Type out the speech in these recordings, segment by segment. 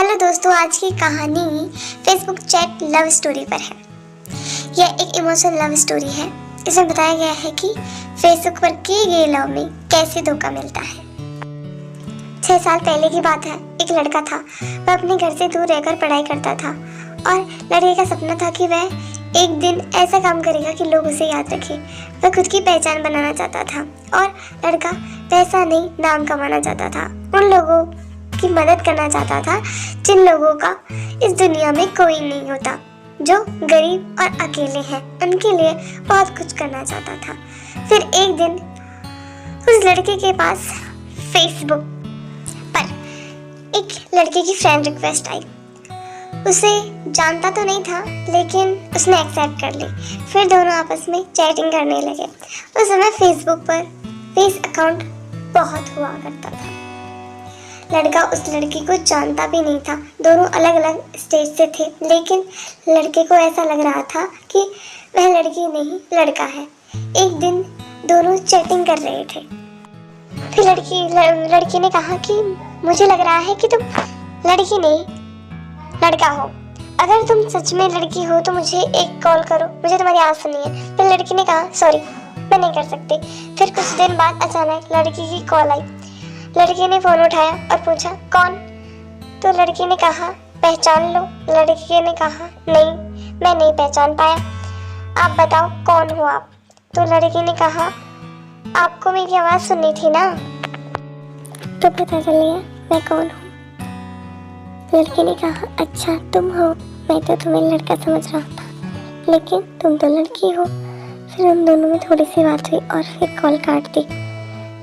Hello दोस्तों, आज की कहानी फेसबुक चैट लव स्टोरी पर है। यह एक इमोशनल लव स्टोरी है। इसमें बताया गया है कि फेसबुक पर किए गए लव में कैसे धोखा मिलता है। 6 साल पहले की बात है। एक लड़का था। वह अपने घर से दूर रहकर पढ़ाई करता था और लड़के का सपना था कि वह एक दिन ऐसा काम करेगा कि लोग उसे याद रखें। वह खुद की पहचान बनाना चाहता था और लड़का पैसा नहीं, नाम कमाना चाहता था। उन लोगों की मदद करना चाहता था जिन लोगों का इस दुनिया में कोई नहीं होता, जो गरीब और अकेले हैं। उनके लिए बहुत कुछ करना चाहता था। फिर एक दिन उस लड़के के पास फेसबुक पर एक लड़के की फ्रेंड रिक्वेस्ट आई। उसे जानता तो नहीं था, लेकिन उसने एक्सेप्ट कर ली। फिर दोनों आपस में चैटिंग करने लगे। उस समय फेसबुक पर फेस अकाउंट बहुत हुआ करता था। लड़का उस लड़की को जानता भी नहीं था। दोनों अलग अलग स्टेज से थे, लेकिन लड़के को ऐसा लग रहा था कि वह लड़की नहीं, लड़का है। एक दिन दोनों चैटिंग कर रहे थे। फिर लड़की ने कहा कि मुझे लग रहा है कि तुम लड़की नहीं, लड़का हो। अगर तुम सच में लड़की हो तो मुझे एक कॉल करो, मुझे तुम्हारी आवाज़ सुननी है। फिर लड़की ने कहा सॉरी, मैं नहीं कर सकती। फिर कुछ दिन बाद अचानक लड़की की कॉल आई। लड़की ने फ़ोन उठाया और पूछा कौन। तो लड़की ने कहा पहचान लो। लड़के ने कहा नहीं, मैं नहीं पहचान पाया। आप बताओ कौन हो आप। तो लड़की ने कहा आपको मेरी आवाज़ सुननी थी ना, तो पता चल गया मैं कौन हूँ। लड़की ने कहा अच्छा तुम हो, मैं तो तुम्हें लड़का समझ रहा था, लेकिन तुम तो लड़की हो। फिर उन दोनों में थोड़ी सी बात हुई और फिर कॉल काट दी।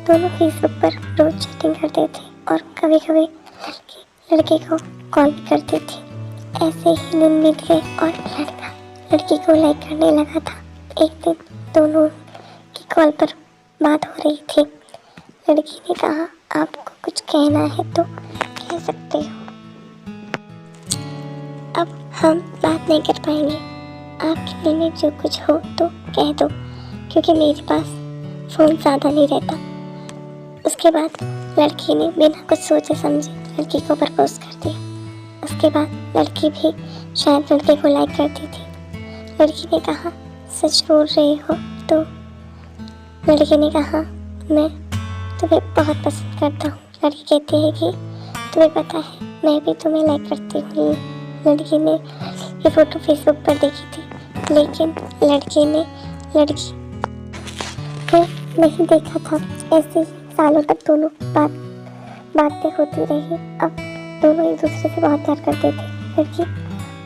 दोनों फेसबुक पर रोज चैटिंग करते थे और कभी कभी लड़के को कॉल भी करती थी। ऐसे ही दिन बीत गए और लड़का लड़की को लाइक करने लगा था। एक दिन दोनों की कॉल पर बात हो रही थी। लड़की ने कहा आपको कुछ कहना है तो कह सकते हो, अब हम बात नहीं कर पाएंगे। आपके मन में जो कुछ हो तो कह दो, क्योंकि मेरे पास फ़ोन ज़्यादा नहीं रहता। उसके बाद लड़की ने बिना कुछ सोचे समझे लड़की को प्रपोज कर दिया। उसके बाद लड़की भी शायद लड़के को लाइक करती थी। लड़की ने कहा सच बोल रहे हो? तो लड़के ने कहा मैं तुम्हें बहुत पसंद करता हूँ। लड़की कहती है कि तुम्हें पता है मैं भी तुम्हें लाइक करती हूँ। लड़की ने ये फ़ोटो फेसबुक पर देखी थी, लेकिन लड़के ने लड़की को नहीं देखा था। ऐसे सालों तक दोनों बातें होती रही। अब दोनों एक दूसरे से बहुत प्यार करते थे। लड़की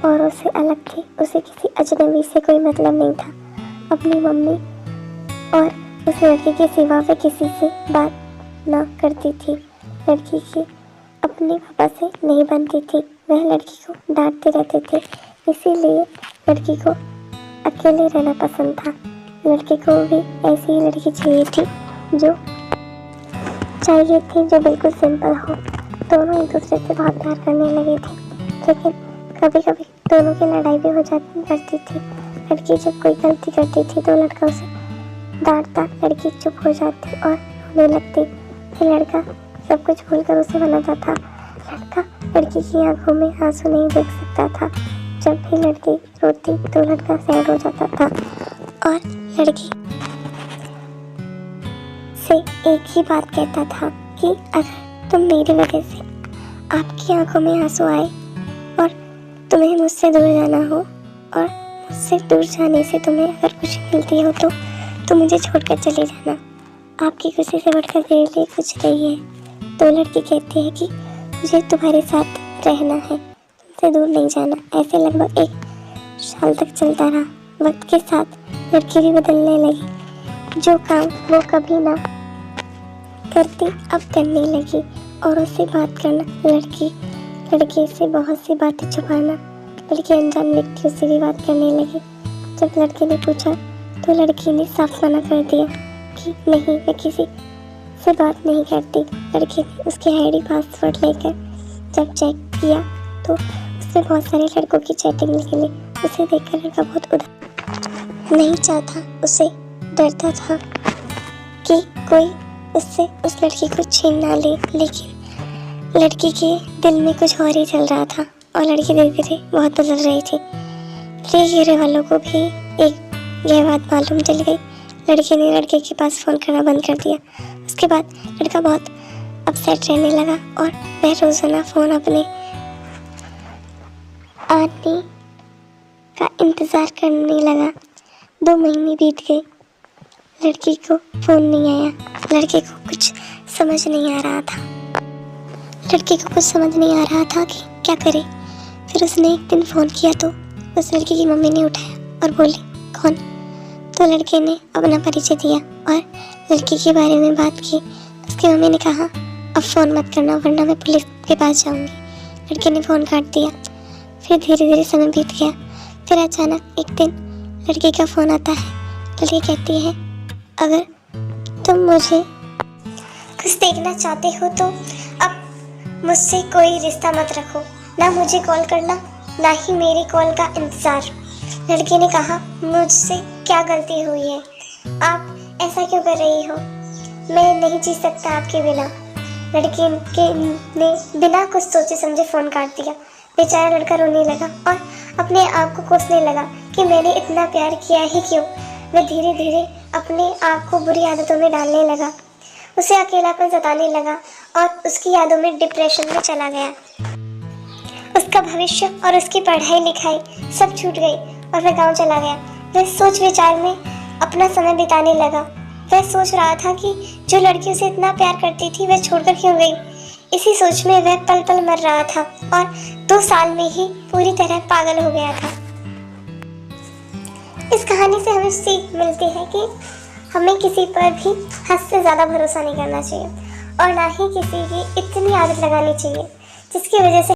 औरों से अलग थी। उसे किसी अजनबी से कोई मतलब नहीं था। अपनी मम्मी और उस लड़के के सिवा वे किसी से बात ना करती थी। लड़की की अपने पापा से नहीं बनती थी। वह लड़की को डांटते रहते थे, इसीलिए लड़की को अकेले रहना पसंद था। लड़के को भी ऐसी ही लड़की चाहिए थी जो बिल्कुल सिंपल हो। दोनों एक दूसरे से बहुत प्यार करने लगे थे, लेकिन कभी कभी दोनों की लड़ाई भी हो जाती थी। लड़की जब कोई गलती करती थी तो लड़का उसे डांटता, लड़की चुप हो जाती और रोने लगती। फिर लड़का सब कुछ भूलकर उसे मनाता था। लड़का लड़की की आंखों में आंसू नहीं देख सकता था। जब भी लड़की रोती तो लड़का सैड हो जाता था और लड़की से एक ही बात कहता था कि अगर तुम मेरी वजह से आपकी आंखों में आंसू आए और तुम्हें मुझसे दूर जाना हो और मुझसे दूर जाने से तुम्हें अगर कुछ मिलती हो तो मुझे छोड़कर चले जाना। आपकी खुशी से बढ़कर मेरे लिए कुछ नहीं है। तो लड़की कहती है कि मुझे तुम्हारे साथ रहना है, तुमसे दूर नहीं जाना। ऐसे लगभग 1 साल तक चलता रहा। वक्त के साथ लड़की भी बदलने लगी। जो काम वो कभी ना करती अब करने लगी और उससे बात करना, लड़के से बहुत सी बातें छुपाना। लड़की अनजान व्यक्तियों से भी बात करने लगी। जब लड़के ने पूछा तो लड़की ने साफ मना कर दिया कि नहीं, मैं किसी से बात नहीं करती। लड़के ने उसकी आईडी पासवर्ड लेकर जब चेक किया तो उसमें बहुत सारे लड़कों की चैटिंग निकली। उसे देखकर लड़का बहुत उदास नहीं चाहता, उसे डरता था कि कोई उससे उस लड़की को छीन ना ले। लेकिन लड़की के दिल में कुछ और ही चल रहा था और लड़की धीरे धीरे बहुत बदल रही थी। लड़की के घर वालों को भी एक यह बात मालूम चल गई। लड़की ने लड़के के पास फ़ोन करना बंद कर दिया। उसके बाद लड़का बहुत अपसेट रहने लगा और वह रोज़ाना फ़ोन अपने आदमी का इंतज़ार करने लगा। 2 महीने बीत गए, लड़की को फ़ोन नहीं आया। लड़के को कुछ समझ नहीं आ रहा था। लड़के को कुछ समझ नहीं आ रहा था कि क्या करे। फिर उसने एक दिन फ़ोन किया तो उस लड़की की मम्मी ने उठाया और बोली, कौन? तो लड़के ने अपना परिचय दिया और लड़की के बारे में बात की। उसकी मम्मी ने कहा, अब फ़ोन मत करना वरना मैं पुलिस के पास जाऊंगी। लड़के ने फ़ोन काट दिया। फिर धीरे धीरे समय बीत गया। फिर अचानक एक दिन लड़के का फ़ोन आता है। लड़की कहती है, अगर तुम मुझे कुछ देखना चाहते हो तो अब मुझसे कोई रिश्ता मत रखो, ना मुझे कॉल करना ना ही मेरी कॉल का इंतज़ार। लड़के ने कहा, मुझसे क्या गलती हुई है? आप ऐसा क्यों कर रही हो? मैं नहीं जी सकता आपके बिना। लड़के ने बिना कुछ सोचे समझे फ़ोन काट दिया। बेचारा लड़का रोने लगा और अपने आप को कोसने लगा कि मैंने इतना प्यार किया ही क्यों। वह धीरे धीरे अपने आप को बुरी आदतों में डालने लगा। उसे अकेलापन सताने लगा और उसकी यादों में डिप्रेशन में चला गया। उसका भविष्य और उसकी पढ़ाई लिखाई सब छूट गई और वह गांव चला गया। वह सोच विचार में अपना समय बिताने लगा। वह सोच रहा था कि जो लड़की उसे इतना प्यार करती थी वह छोड़कर क्यों गई। इसी सोच में वह पल पल मर रहा था और 2 साल में ही पूरी तरह पागल हो गया था। इस कहानी से हमें सीख मिलती है कि हमें किसी पर भी हद से ज़्यादा भरोसा नहीं करना चाहिए और ना ही किसी की इतनी आदत लगानी चाहिए जिसकी वजह से